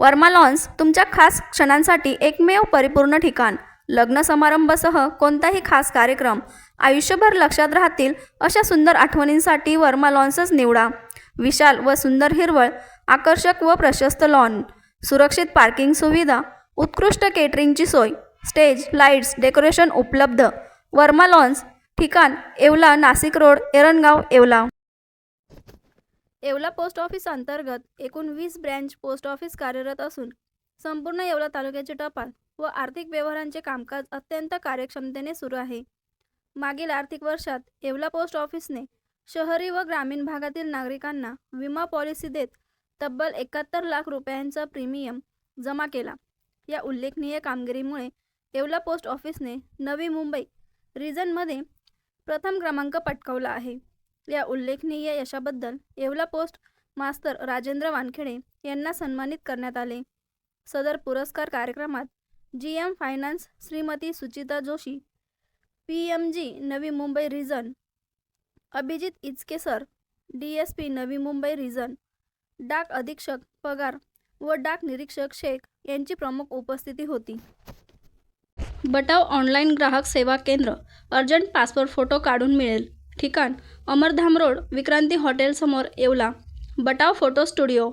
Verma lawns तुमच्या खास क्षणांसाठी एकमेव परिपूर्ण ठिकाण. लग्न समारंभासह कोणताही खास कार्यक्रम, आयुष्यभर लक्षात राहतील अशा सुंदर आठवणींसाठी वर्मा लॉन्सच निवडा. विशाल व सुंदर हिरवळ, आकर्षक व प्रशस्त लॉन, सुरक्षित पार्किंग सुविधा, उत्कृष्ट केटरिंगची सोय, स्टेज, लाईट्स, डेकोरेशन उपलब्ध. वर्मा लॉन्स, ठिकाण Yeola, Nashik road, Erandgaon, Yeola. Yeola post office अंतर्गत एकूण 20 ब्रँच पोस्ट ऑफिस कार्यरत असून संपूर्ण येवला तालुक्याचे टपाल व आर्थिक व्यवहारांचे कामकाज अत्यंत कार्यक्षमतेने सुरू आहे. मागील आर्थिक वर्षात येवला पोस्ट ऑफिसने शहरी व ग्रामीण भागातील नागरिकांना विमा पॉलिसी देत तब्बल 71 लाख रुपयांचा प्रीमियम जमा केला. या उल्लेखनीय कामगिरीमुळे येवला पोस्ट ऑफिसने नवी मुंबई रिजनमध्ये प्रथम क्रमांक पटकावला आहे. या उल्लेखनीय यशाबद्दल येवला पोस्ट मास्तर राजेंद्र वानखेडे यांना सन्मानित करण्यात आले. सदर पुरस्कार कार्यक्रमात GM finance Shrimati Suchita Joshi, PMG Navi Mumbai region Abhijit Ichke sir, DSP Navi Mumbai region, डाक अधीक्षक पगार व डाक निरीक्षक शेख यांची प्रमुख उपस्थिती होती. बटाव ऑनलाईन ग्राहक सेवा केंद्र. अर्जंट पासपोर्ट फोटो काढून मिळेल. ठिकाण अमरधाम रोड, विक्रांती हॉटेल समोर, येवला. बटाव photo studio.